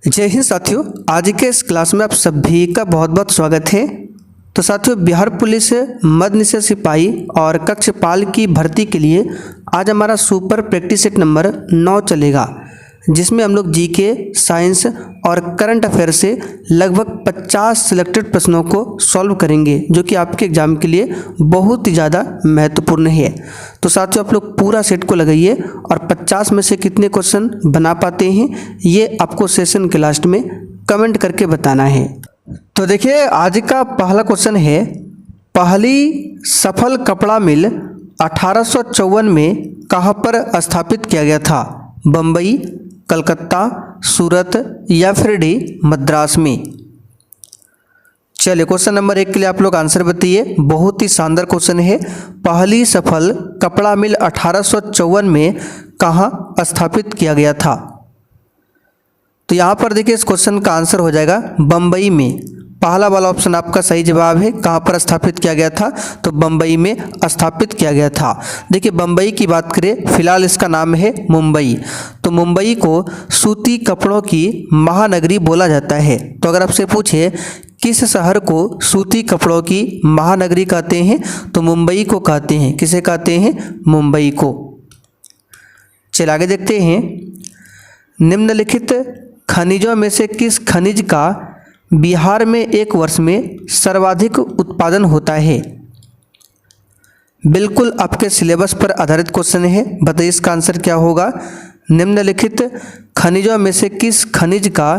जय हिंद साथियों, आज के इस क्लास में आप सभी का बहुत बहुत स्वागत है। तो साथियों, बिहार पुलिस मद्य निषेध सिपाही और कक्षपाल की भर्ती के लिए आज हमारा सुपर प्रैक्टिस सेट नंबर 9 चलेगा, जिसमें हम लोग जीके, साइंस और करंट अफेयर से लगभग 50 सिलेक्टेड प्रश्नों को सॉल्व करेंगे, जो कि आपके एग्जाम के लिए बहुत ही ज़्यादा महत्वपूर्ण है। तो साथियों, आप लोग पूरा सेट को लगाइए और 50 में से कितने क्वेश्चन बना पाते हैं ये आपको सेशन के लास्ट में कमेंट करके बताना है। तो देखिए, आज का पहला क्वेश्चन है, पहली सफल कपड़ा मिल 1854 में कहाँ पर स्थापित किया गया था? बम्बई, कलकत्ता, सूरत या फिर डी मद्रास में? चलिए, क्वेश्चन नंबर 1 के लिए आप लोग आंसर बताइए। बहुत ही शानदार क्वेश्चन है। पहली सफल कपड़ा मिल 1854 में कहाँ स्थापित किया गया था? तो यहाँ पर देखिए, इस क्वेश्चन का आंसर हो जाएगा बम्बई में। पहला वाला ऑप्शन आपका सही जवाब है। कहाँ पर स्थापित किया गया था? तो बम्बई में स्थापित किया गया था। देखिए, बम्बई की बात करें, फिलहाल इसका नाम है मुंबई। तो मुंबई को सूती कपड़ों की महानगरी बोला जाता है। तो अगर आपसे पूछे किस शहर को सूती कपड़ों की महानगरी कहते हैं, तो मुंबई को कहते हैं। किसे कहते हैं? मुंबई को। चलिए आगे देखते हैं। निम्नलिखित खनिजों में से किस खनिज का बिहार में एक वर्ष में सर्वाधिक उत्पादन होता है? बिल्कुल आपके सिलेबस पर आधारित क्वेश्चन है। बताइए इसका आंसर क्या होगा। निम्नलिखित खनिजों में से किस खनिज का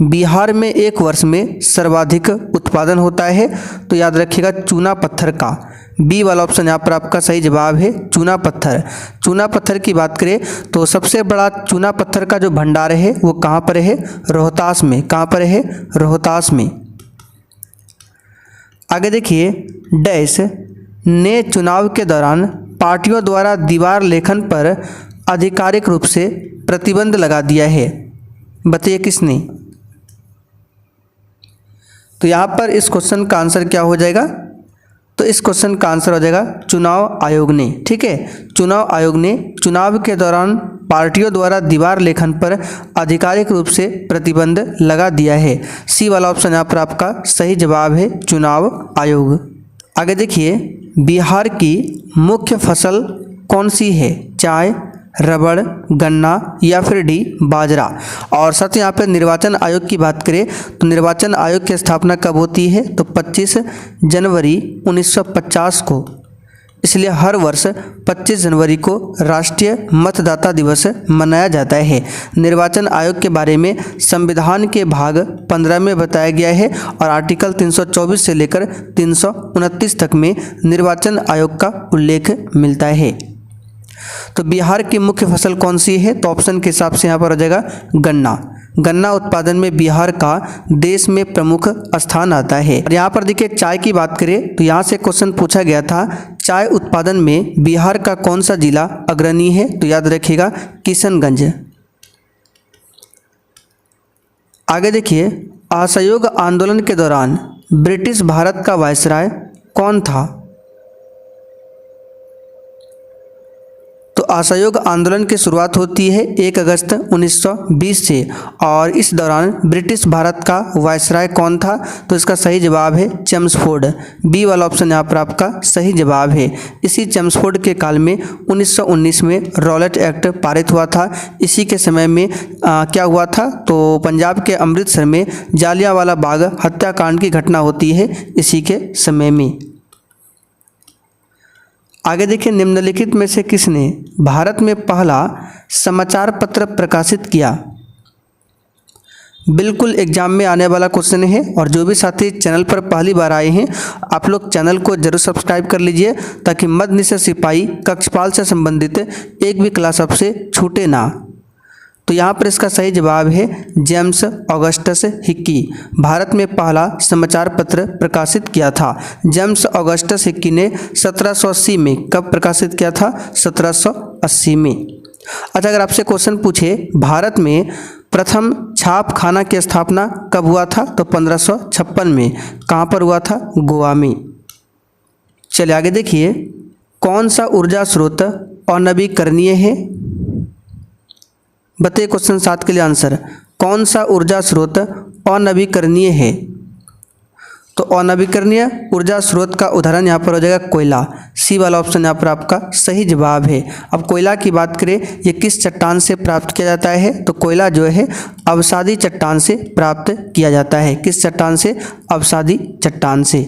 बिहार में एक वर्ष में सर्वाधिक उत्पादन होता है? तो याद रखिएगा, चूना पत्थर का। बी वाला ऑप्शन यहाँ पर आपका सही जवाब है, चूना पत्थर। चूना पत्थर की बात करें तो सबसे बड़ा चूना पत्थर का जो भंडार है वो कहाँ पर है? रोहतास में। कहाँ पर है? रोहतास में। आगे देखिए, डैश ने चुनाव के दौरान पार्टियों द्वारा दीवार लेखन पर आधिकारिक रूप से प्रतिबंध लगा दिया है। बताइए किसने? तो यहाँ पर इस क्वेश्चन का आंसर क्या हो जाएगा? तो इस क्वेश्चन का आंसर हो जाएगा चुनाव आयोग ने। ठीक है, चुनाव आयोग ने चुनाव के दौरान पार्टियों द्वारा दीवार लेखन पर आधिकारिक रूप से प्रतिबंध लगा दिया है। सी वाला ऑप्शन यहाँ पर आपका सही जवाब है, चुनाव आयोग। आगे देखिए, बिहार की मुख्य फसल कौन सी है? चाय, रबड़, गन्ना या फिर डी बाजरा? और साथ ही यहाँ पर निर्वाचन आयोग की बात करें तो निर्वाचन आयोग की स्थापना कब होती है? तो 25 जनवरी 1950 को। इसलिए हर वर्ष 25 जनवरी को राष्ट्रीय मतदाता दिवस मनाया जाता है। निर्वाचन आयोग के बारे में संविधान के भाग 15 में बताया गया है और आर्टिकल 324 से लेकर 329 तक में निर्वाचन आयोग का उल्लेख मिलता है। तो बिहार की मुख्य फसल कौन सी है? तो ऑप्शन के हिसाब से यहाँ पर हो जाएगा गन्ना। गन्ना उत्पादन में बिहार का देश में प्रमुख स्थान आता है। और यहाँ पर देखिए, चाय की बात करें तो यहाँ से क्वेश्चन पूछा गया था, चाय उत्पादन में बिहार का कौन सा जिला अग्रणी है? तो याद रखिएगा, किशनगंज। आगे देखिए, असहयोग आंदोलन के दौरान ब्रिटिश भारत का वायसराय कौन था? तो असहयोग आंदोलन की शुरुआत होती है 1 अगस्त 1920 से, और इस दौरान ब्रिटिश भारत का वायसराय कौन था? तो इसका सही जवाब है चेम्सफोर्ड। बी वाला ऑप्शन यहाँ पर आपका सही जवाब है। इसी चेम्सफोर्ड के काल में 1919 में रॉलेट एक्ट पारित हुआ था। इसी के समय में क्या हुआ था? तो पंजाब के अमृतसर में जालियांवाला बाग हत्याकांड की घटना होती है इसी के समय में। आगे देखिए, निम्नलिखित में से किसने भारत में पहला समाचार पत्र प्रकाशित किया? बिल्कुल एग्जाम में आने वाला क्वेश्चन है, और जो भी साथी चैनल पर पहली बार आए हैं आप लोग चैनल को जरूर सब्सक्राइब कर लीजिए, ताकि मद्य निषेध सिपाही कक्षपाल से संबंधित एक भी क्लास आपसे छूटे ना। तो यहाँ पर इसका सही जवाब है जेम्स ऑगस्टस हिक्की। भारत में पहला समाचार पत्र प्रकाशित किया था। जेम्स ऑगस्टस हिक्की ने 1780 में कब प्रकाशित किया था? 1780 में। अच्छा, अगर आपसे क्वेश्चन पूछे भारत में प्रथम छाप खाना की स्थापना कब हुआ था? तो 1556 में। कहाँ पर हुआ था? गोवा में। चलिए आगे देखिए, कौन सा ऊर्जा स्रोत अनवीकरणीय है? बताइए क्वेश्चन 7 के लिए आंसर। कौन सा ऊर्जा स्रोत अनवीकरणीय है? तो अनवीकरणीय ऊर्जा स्रोत का उदाहरण यहाँ पर हो जाएगा कोयला। सी वाला ऑप्शन यहाँ पर आपका सही जवाब है। अब कोयला की बात करें, ये किस चट्टान से प्राप्त किया जाता है? तो कोयला जो है अवसादी चट्टान से प्राप्त किया जाता है। किस चट्टान से? अवसादी चट्टान से।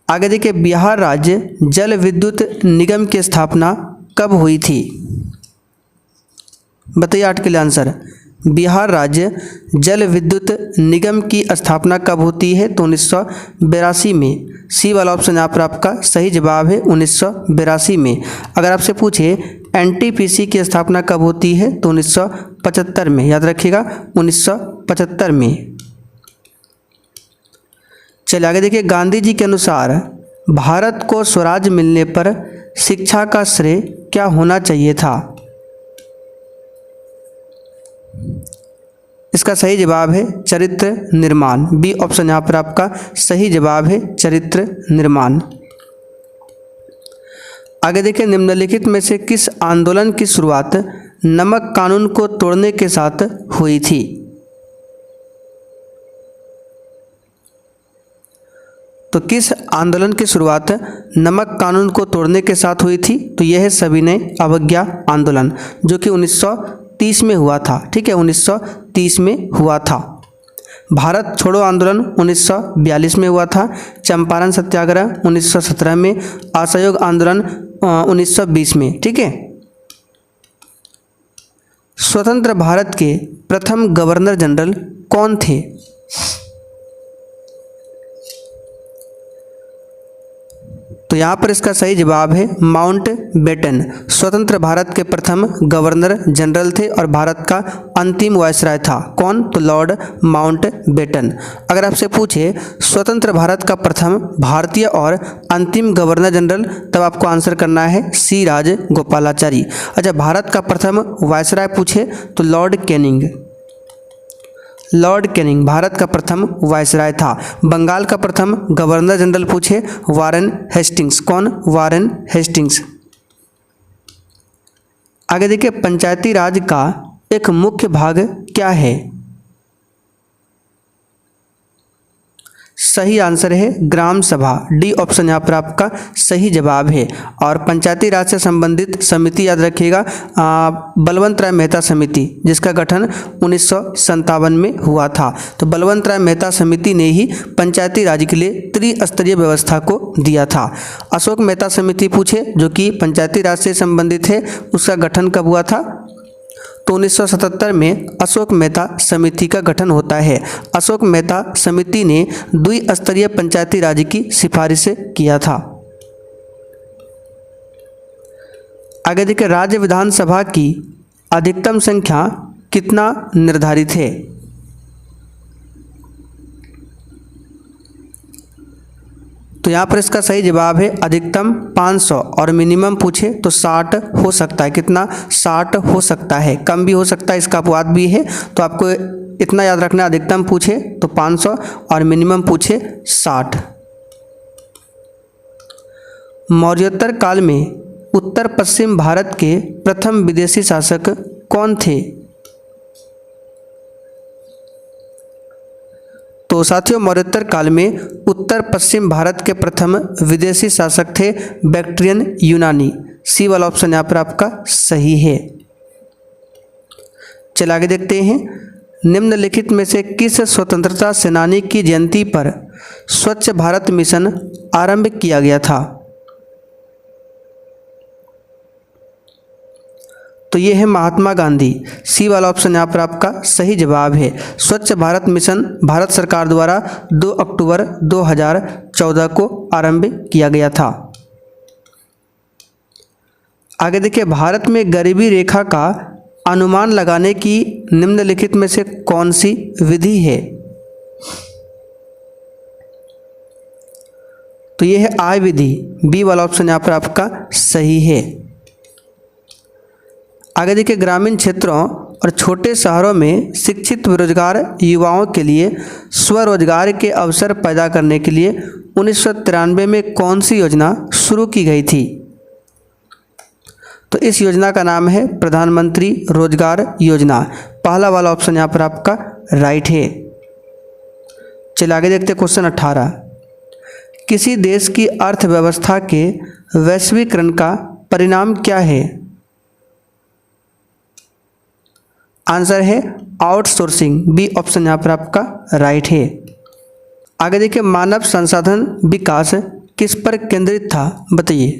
आगे देखिए, बिहार राज्य जल विद्युत निगम की स्थापना कब हुई थी? बताइए 8 के लिए आंसर। बिहार राज्य जल विद्युत निगम की स्थापना कब होती है? तो 1982 में। सी वाला ऑप्शन यहाँ पर आपका सही जवाब है, 1982 में। अगर आपसे पूछे एनटीपीसी की स्थापना कब होती है? तो 1975 में। याद रखिएगा 1975 में। चलिए आगे देखिए, गांधी जी के अनुसार भारत को स्वराज मिलने पर शिक्षा का श्रेय क्या होना चाहिए था? इसका सही जवाब है चरित्र निर्माण। बी ऑप्शन यहाँ पर आपका सही जवाब है, चरित्र निर्माण। आगे देखिए, निम्नलिखित में से किस आंदोलन की शुरुआत नमक कानून को तोड़ने के साथ हुई थी? तो किस आंदोलन की शुरुआत नमक कानून को तोड़ने के साथ हुई थी? तो यह है सविनय अवज्ञा आंदोलन, जो कि 1930 में हुआ था। ठीक है, 1930 में हुआ था। भारत छोड़ो आंदोलन 1942 में हुआ था। चंपारण सत्याग्रह 1917 में। असहयोग आंदोलन 1920 में। ठीक है। स्वतंत्र भारत के प्रथम गवर्नर जनरल कौन थे? तो यहाँ पर इसका सही जवाब है माउंट बेटन। स्वतंत्र भारत के प्रथम गवर्नर जनरल थे और भारत का अंतिम वायसराय था। कौन? तो लॉर्ड माउंट बेटन। अगर आपसे पूछे स्वतंत्र भारत का प्रथम भारतीय और अंतिम गवर्नर जनरल, तब आपको आंसर करना है सी राजगोपालाचारी। अच्छा, भारत का प्रथम वायसराय पूछे तो Lord Canning. Lord Canning Bharat का प्रथम वायसराय था। बंगाल का प्रथम गवर्नर जनरल पूछे वारेन हेस्टिंग्स। कौन? Warren Hastings. आगे देखिए, पंचायती राज का एक मुख्य भाग क्या है? सही आंसर है ग्राम सभा। डी ऑप्शन यहाँ पर आपका सही जवाब है। और पंचायती राज से संबंधित समिति याद रखिएगा बलवंत राय मेहता समिति, जिसका गठन 1957 में हुआ था। तो बलवंत राय मेहता समिति ने ही पंचायती राज के लिए त्रिस्तरीय व्यवस्था को दिया था। अशोक मेहता समिति पूछे, जो कि पंचायती राज से संबंधित है, उसका गठन कब हुआ था? तो 1977 में अशोक मेहता समिति का गठन होता है। अशोक मेहता समिति ने द्विस्तरीय पंचायती राज की सिफारिश किया था। आगे देखिए, राज्य विधानसभा की अधिकतम संख्या कितना निर्धारित है? तो यहाँ पर इसका सही जवाब है अधिकतम 500 और मिनिमम पूछे तो 60 हो सकता है। कितना? 60 हो सकता है, कम भी हो सकता है, इसका अपवाद भी है। तो आपको इतना याद रखना, अधिकतम पूछे तो 500 और मिनिमम पूछे 60। मौर्योत्तर काल में उत्तर पश्चिम भारत के प्रथम विदेशी शासक कौन थे? तो साथियों, मौर्योत्तर काल में उत्तर पश्चिम भारत के प्रथम विदेशी शासक थे बैक्ट्रियन यूनानी। सी वाला ऑप्शन यहाँ पर आपका सही है। चलिए आगे देखते हैं, निम्नलिखित में से किस स्वतंत्रता सेनानी की जयंती पर स्वच्छ भारत मिशन आरंभ किया गया था? तो ये है महात्मा गांधी। सी वाला ऑप्शन यहाँ पर आपका सही जवाब है। स्वच्छ भारत मिशन भारत सरकार द्वारा 2 अक्टूबर 2014 को आरंभ किया गया था। आगे देखिए, भारत में गरीबी रेखा का अनुमान लगाने की निम्नलिखित में से कौन सी विधि है? तो यह है आय विधि। बी वाला ऑप्शन यहाँ पर आपका सही है। आगे देखिए, ग्रामीण क्षेत्रों और छोटे शहरों में शिक्षित बेरोजगार युवाओं के लिए स्वरोजगार के अवसर पैदा करने के लिए 1993 में कौन सी योजना शुरू की गई थी? तो इस योजना का नाम है प्रधानमंत्री रोजगार योजना। पहला वाला ऑप्शन यहाँ पर आपका राइट है। चलिए आगे देखते हैं क्वेश्चन 18। किसी देश की अर्थव्यवस्था के वैश्वीकरण का परिणाम क्या है? आंसर है आउटसोर्सिंग। बी ऑप्शन यहाँ पर आपका राइट है। आगे देखिए, मानव संसाधन विकास किस पर केंद्रित था, बताइए।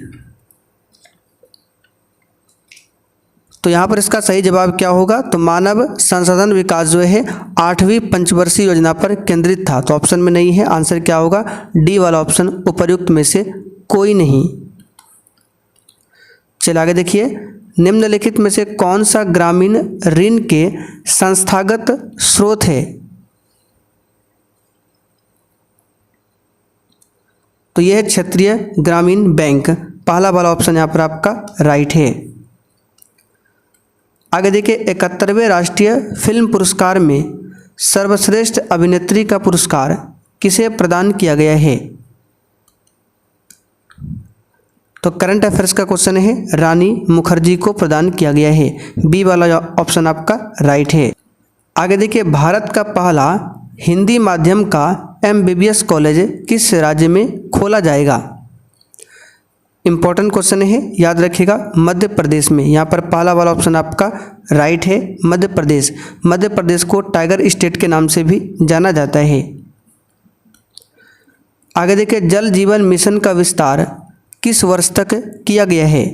तो यहाँ पर इसका सही जवाब क्या होगा? तो मानव संसाधन विकास जो है 8वीं पंचवर्षीय योजना पर केंद्रित था। तो ऑप्शन में नहीं है, आंसर क्या होगा? डी वाला ऑप्शन उपर्युक्त में से कोई नहीं। चलिए आगे देखिए, निम्नलिखित में से कौन सा ग्रामीण ऋण के संस्थागत स्रोत है? तो यह है क्षेत्रीय ग्रामीण बैंक। पहला वाला ऑप्शन यहाँ पर आपका राइट है। आगे देखिए, 71वें राष्ट्रीय फिल्म पुरस्कार में सर्वश्रेष्ठ अभिनेत्री का पुरस्कार किसे प्रदान किया गया है? तो करंट अफेयर्स का क्वेश्चन है, रानी मुखर्जी को प्रदान किया गया है। बी वाला ऑप्शन आपका राइट है। आगे देखिए, भारत का पहला हिंदी माध्यम का MBBS कॉलेज किस राज्य में खोला जाएगा? इंपॉर्टेंट क्वेश्चन है, याद रखिएगा, मध्य प्रदेश में। यहाँ पर पहला वाला ऑप्शन आपका राइट है, मध्य प्रदेश। मध्य प्रदेश को टाइगर स्टेट के नाम से भी जाना जाता है। आगे देखिए, जल जीवन मिशन का विस्तार किस वर्ष तक किया गया है?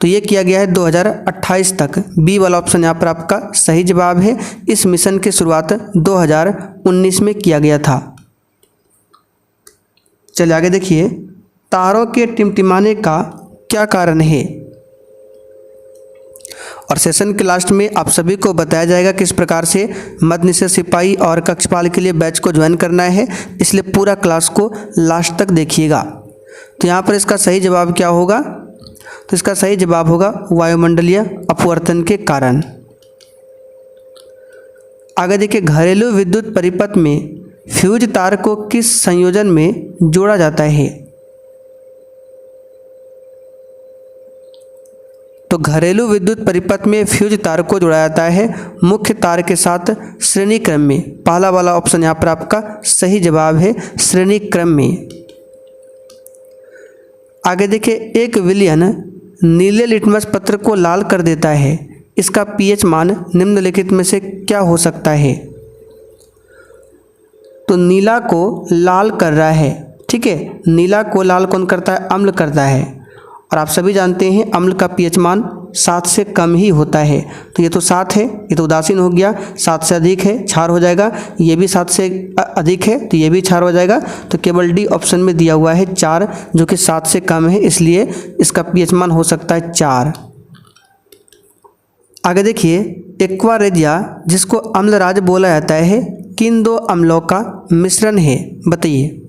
तो ये किया गया है 2028 तक। बी वाला ऑप्शन यहाँ पर आपका सही जवाब है। इस मिशन की शुरुआत 2019 में किया गया था। चलिए आगे देखिए, तारों के टिमटिमाने का क्या कारण है? और सेशन के लास्ट में आप सभी को बताया जाएगा किस प्रकार से मद्य निषेध सिपाही और कक्षपाल के लिए बैच को ज्वाइन करना है, इसलिए पूरा क्लास को लास्ट तक देखिएगा। तो यहाँ पर इसका सही जवाब क्या होगा? तो इसका सही जवाब होगा वायुमंडलीय अपवर्तन के कारण। आगे देखिए, घरेलू विद्युत परिपथ में फ्यूज तार को किस संयोजन में जोड़ा जाता है? तो घरेलू विद्युत परिपथ में फ्यूज तार को जोड़ा जाता है मुख्य तार के साथ श्रेणी क्रम में। पहला वाला ऑप्शन यहाँ पर आपका सही जवाब है, श्रेणी क्रम में। आगे देखिए, एक विलयन नीले लिटमस पत्र को लाल कर देता है, इसका pH मान निम्नलिखित में से क्या हो सकता है? तो नीला को लाल कर रहा है, ठीक है। नीला को लाल कौन करता है? अम्ल करता है। और आप सभी जानते हैं अम्ल का pH मान 7 से कम ही होता है। तो ये तो 7 है, ये तो उदासीन हो गया। 7 से अधिक है, क्षार हो जाएगा। ये भी 7 से अधिक है, तो ये भी क्षार हो जाएगा। तो केवल डी ऑप्शन में दिया हुआ है 4, जो कि 7 से कम है, इसलिए इसका pH मान हो सकता है 4। आगे देखिए, एक्वारेजिया जिसको अम्लराज बोला जाता है किन दो अम्लों का मिश्रण है, बताइए।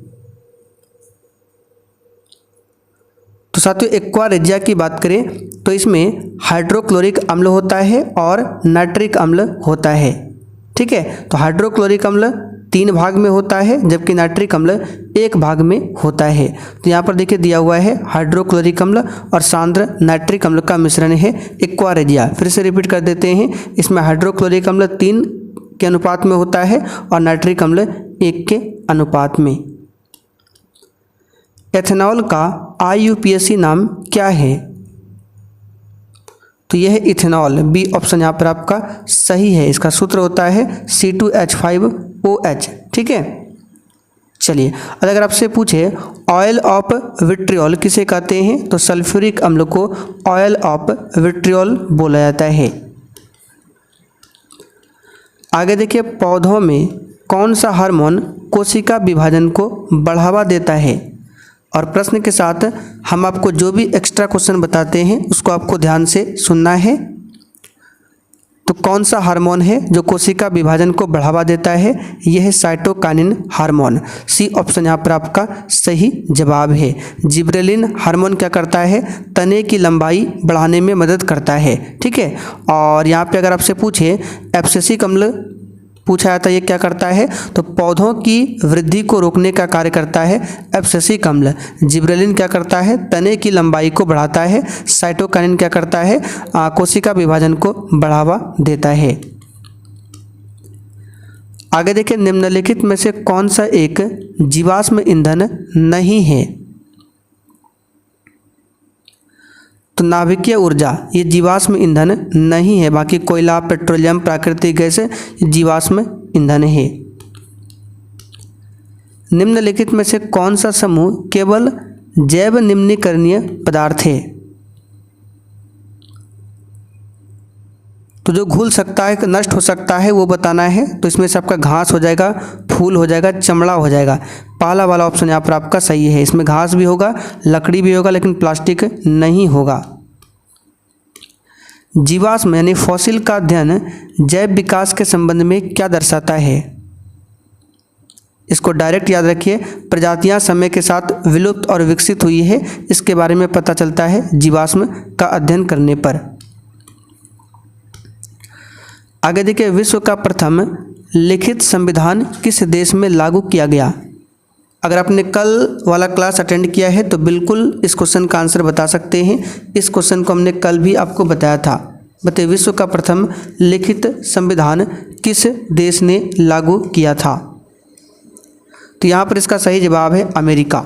तो साथियों, एक्वारेजिया की बात करें तो इसमें हाइड्रोक्लोरिक अम्ल होता है और नाइट्रिक अम्ल होता है, ठीक है। तो हाइड्रोक्लोरिक अम्ल 3 भाग में होता है, जबकि नाइट्रिक अम्ल 1 भाग में होता है। तो यहाँ पर देखिए दिया हुआ है हाइड्रोक्लोरिक अम्ल और सांद्र नाइट्रिक अम्ल का मिश्रण है एक्वारेजिया। फिर से रिपीट कर देते हैं, इसमें हाइड्रोक्लोरिक अम्ल 3 के अनुपात में होता है और नाइट्रिक अम्ल 1 के अनुपात में। एथेनॉल का IUPAC नाम क्या है? तो यह है इथेनॉल। बी ऑप्शन यहाँ पर आपका सही है। इसका सूत्र होता है C2H5OH, ठीक है। चलिए, अगर आपसे पूछे ऑयल ऑफ विट्रियोल किसे कहते हैं, तो सल्फ्यूरिक अम्ल को ऑयल ऑफ विट्रियोल बोला जाता है। आगे देखिए, पौधों में कौन सा हार्मोन कोशिका विभाजन को बढ़ावा देता है? और प्रश्न के साथ हम आपको जो भी एक्स्ट्रा क्वेश्चन बताते हैं उसको आपको ध्यान से सुनना है। तो कौन सा हार्मोन है जो कोशिका विभाजन को बढ़ावा देता है? यह है साइटोकाइनिन हार्मोन। सी ऑप्शन यहाँ पर आपका सही जवाब है। जिब्रेलिन हार्मोन क्या करता है? तने की लंबाई बढ़ाने में मदद करता है, ठीक है। और यहाँ पे अगर आपसे पूछे एब्सेसिक अम्ल पूछा जाता है ये क्या करता है, तो पौधों की वृद्धि को रोकने का कार्य करता है एब्सिसिक अम्ल। जिब्रेलिन क्या करता है, तने की लंबाई को बढ़ाता है। साइटोकाइनिन क्या करता है, कोशिका विभाजन को बढ़ावा देता है। आगे देखिए, निम्नलिखित में से कौन सा एक जीवाश्म ईंधन नहीं है, तो नाभिकीय ऊर्जा ये जीवाश्म ईंधन नहीं है, बाकी कोयला, पेट्रोलियम, प्राकृतिक गैस जीवाश्म ईंधन है। निम्नलिखित में से कौन सा समूह केवल जैव निम्नीकरणीय पदार्थ है, तो जो घुल सकता है, नष्ट हो सकता है वो बताना है। तो इसमें से आपका घास हो जाएगा, फूल हो जाएगा, चमड़ा हो जाएगा। पहला वाला ऑप्शन यहाँ पर आपका सही है। इसमें घास भी होगा, लकड़ी भी होगा, लेकिन प्लास्टिक नहीं होगा। जीवाश्म यानी फॉसिल का अध्ययन जैव विकास के संबंध में क्या दर्शाता है, इसको डायरेक्ट याद रखिए। प्रजातियां समय के साथ विलुप्त और विकसित हुई है, इसके बारे में पता चलता है जीवाश्म का अध्ययन करने पर। आगे देखिए, विश्व का प्रथम लिखित संविधान किस देश में लागू किया गया। अगर आपने कल वाला क्लास अटेंड किया है तो बिल्कुल इस क्वेश्चन का आंसर बता सकते हैं। इस क्वेश्चन को हमने कल भी आपको बताया था। बताइए, विश्व का प्रथम लिखित संविधान किस देश ने लागू किया था, तो यहाँ पर इसका सही जवाब है अमेरिका।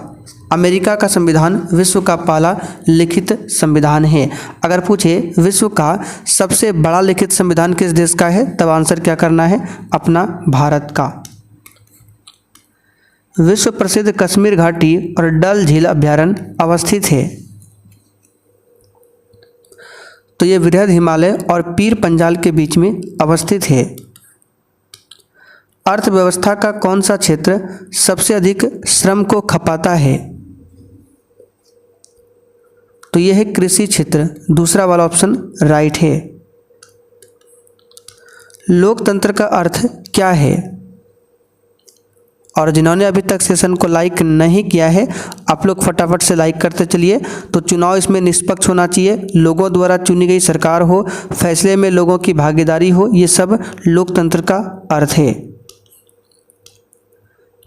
अमेरिका का संविधान विश्व का पहला लिखित संविधान है। अगर पूछे विश्व का सबसे बड़ा लिखित संविधान किस देश का है, तब आंसर क्या करना है, अपना भारत का। विश्व प्रसिद्ध कश्मीर घाटी और डल झील अभ्यारण्य अवस्थित है, तो ये वृहद हिमालय और पीर पंजाल के बीच में अवस्थित है। अर्थव्यवस्था का कौन सा क्षेत्र सबसे अधिक श्रम को खपाता है, तो यह है कृषि क्षेत्र। दूसरा वाला ऑप्शन राइट है। लोकतंत्र का अर्थ क्या है, और जिन्होंने अभी तक सेशन को लाइक नहीं किया है आप लोग फटाफट से लाइक करते चलिए। तो चुनाव इसमें निष्पक्ष होना चाहिए, लोगों द्वारा चुनी गई सरकार हो, फैसले में लोगों की भागीदारी हो, ये सब लोकतंत्र का अर्थ है।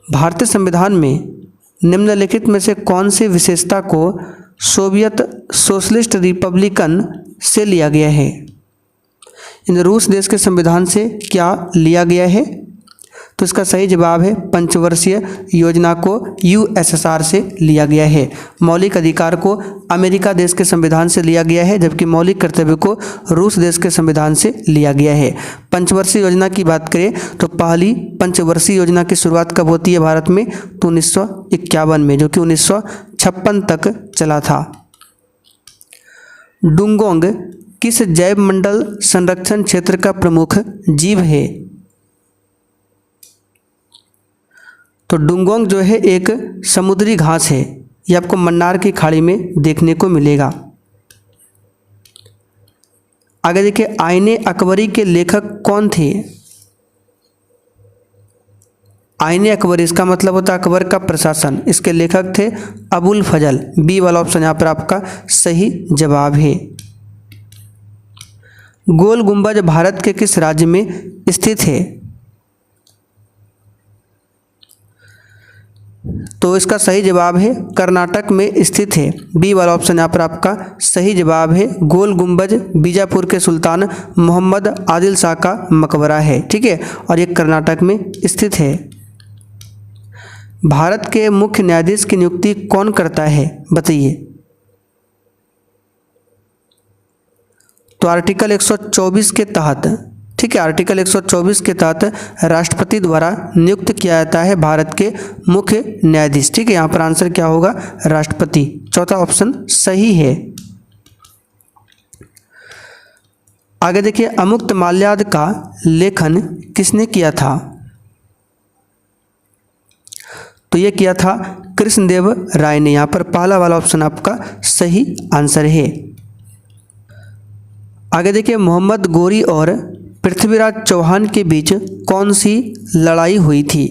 भारतीय संविधान में निम्नलिखित में से कौन सी विशेषता को सोवियत सोशलिस्ट रिपब्लिकन से लिया गया है, इन रूस देश के संविधान से क्या लिया गया है, तो इसका सही जवाब है पंचवर्षीय योजना को यूएसएसआर से लिया गया है। मौलिक अधिकार को अमेरिका देश के संविधान से लिया गया है, जबकि मौलिक कर्तव्य को रूस देश के संविधान से लिया गया है। पंचवर्षीय योजना की बात करें तो पहली पंचवर्षीय योजना की शुरुआत कब होती है भारत में, तो 1951 में, जो कि 1956 तक चला था। डुंगोंग किस जैव मंडल संरक्षण क्षेत्र का प्रमुख जीव है, तो डुंगोंग जो है एक समुद्री घास है, ये आपको मन्नार की खाड़ी में देखने को मिलेगा। आगे देखिए, आईने अकबरी के लेखक कौन थे। आईने अकबरी इसका मतलब होता है अकबर का प्रशासन, इसके लेखक थे अबुल फजल। बी वाला ऑप्शन यहाँ पर आपका सही जवाब है। गोल गुंबज भारत के किस राज्य में स्थित है, तो इसका सही जवाब है कर्नाटक में स्थित है। बी वाला ऑप्शन यहाँ पर आपका सही जवाब है। गोल गुंबज बीजापुर के सुल्तान मोहम्मद आदिल शाह का मकबरा है, ठीक है, और ये कर्नाटक में स्थित है। भारत के मुख्य न्यायाधीश की नियुक्ति कौन करता है, बताइए, तो आर्टिकल 124 के तहत, ठीक है, आर्टिकल 124 के तहत राष्ट्रपति द्वारा नियुक्त किया जाता है भारत के मुख्य न्यायाधीश, ठीक है। यहाँ पर आंसर क्या होगा, राष्ट्रपति। चौथा ऑप्शन सही है। आगे देखिए, अमुक्त माल्याद का लेखन किसने किया था, तो ये किया था कृष्णदेव राय ने। यहाँ पर पहला वाला ऑप्शन आपका सही आंसर है। आगे देखिए, मोहम्मद गोरी और पृथ्वीराज चौहान के बीच कौन सी लड़ाई हुई थी,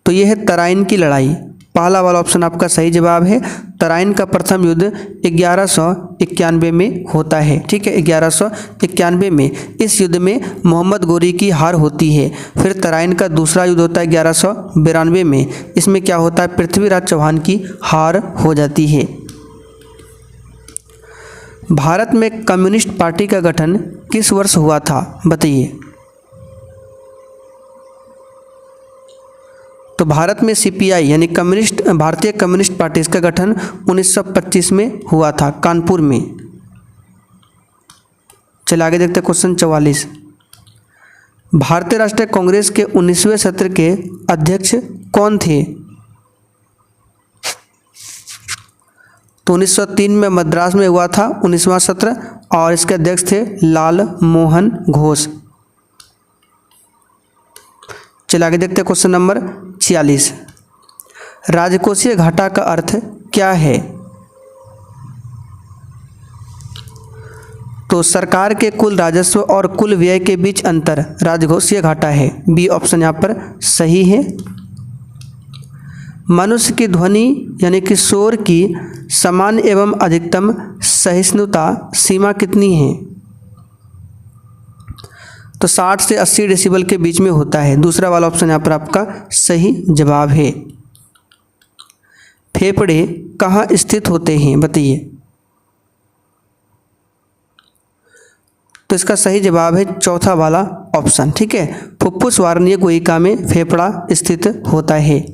तो यह है तराइन की लड़ाई। पहला वाला ऑप्शन आपका सही जवाब है। तराइन का प्रथम युद्ध 1191 में होता है। ठीक है, 1191 में इस युद्ध में मोहम्मद गोरी की हार होती है। फिर तराइन का दूसरा युद्ध होता है 1192 में। इसमें क्या होता है, पृथ्वीराज चौहान की हार हो जाती है। भारत में कम्युनिस्ट पार्टी का गठन किस वर्ष हुआ था, बताइए। तो भारत में सीपीआई यानी भारतीय कम्युनिस्ट पार्टी, इसका गठन 1925 में हुआ था, कानपुर में। चलिए आगे देखते हैं क्वेश्चन 44। भारतीय राष्ट्रीय कांग्रेस के 19वें सत्र के अध्यक्ष कौन थे? तो 1903 में मद्रास में हुआ था 19वां सत्र और इसके अध्यक्ष थे लाल मोहन घोष। चलिए आगे देखते हैं क्वेश्चन नंबर 46। राजकोषीय घाटा का अर्थ क्या है? तो सरकार के कुल राजस्व और कुल व्यय के बीच अंतर राजकोषीय घाटा है। बी ऑप्शन यहाँ पर सही है। मनुष्य की ध्वनि यानी कि शोर की सामान्य एवं अधिकतम सहिष्णुता सीमा कितनी है? तो 60 से 80 डेसिबल के बीच में होता है। दूसरा वाला ऑप्शन यहाँ पर आपका सही जवाब है। फेफड़े कहाँ स्थित होते हैं, बताइए। तो इसका सही जवाब है चौथा वाला ऑप्शन। ठीक है, फुफ्फुस वार्णीय गुहिका में फेफड़ा स्थित होता है।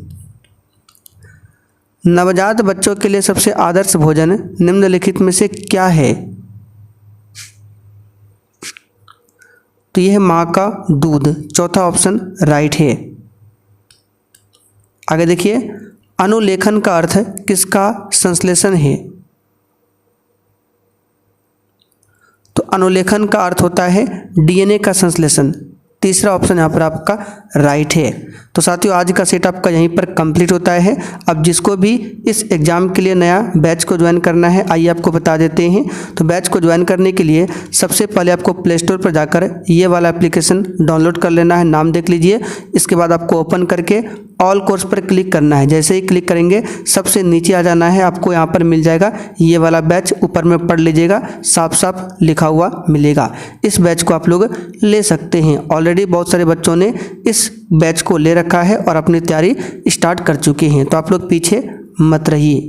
नवजात बच्चों के लिए सबसे आदर्श भोजन निम्नलिखित में से क्या है? तो यह है माँ का दूध। चौथा ऑप्शन राइट है। आगे देखिए, अनुलेखन का अर्थ किसका संश्लेषण है? तो अनुलेखन का अर्थ होता है डीएनए का संश्लेषण। तीसरा ऑप्शन यहाँ पर आपका राइट है। तो साथियों, आज का सेट आपका यहीं पर कंप्लीट होता है। अब जिसको भी इस एग्ज़ाम के लिए नया बैच को ज्वाइन करना है, आइए आपको बता देते हैं। तो बैच को ज्वाइन करने के लिए सबसे पहले आपको प्ले स्टोर पर जाकर ये वाला एप्लीकेशन डाउनलोड कर लेना है। नाम देख लीजिए। इसके बाद आपको ओपन करके ऑल कोर्स पर क्लिक करना है। जैसे ही क्लिक करेंगे सबसे नीचे आ जाना है। आपको यहाँ पर मिल जाएगा ये वाला बैच, ऊपर में पढ़ लीजिएगा, साफ साफ लिखा हुआ मिलेगा। इस बैच को आप लोग ले सकते हैं। ऑलरेडी बहुत सारे बच्चों ने इस बैच को ले रखा है और अपनी तैयारी स्टार्ट कर चुके हैं। तो आप लोग पीछे मत रहिए।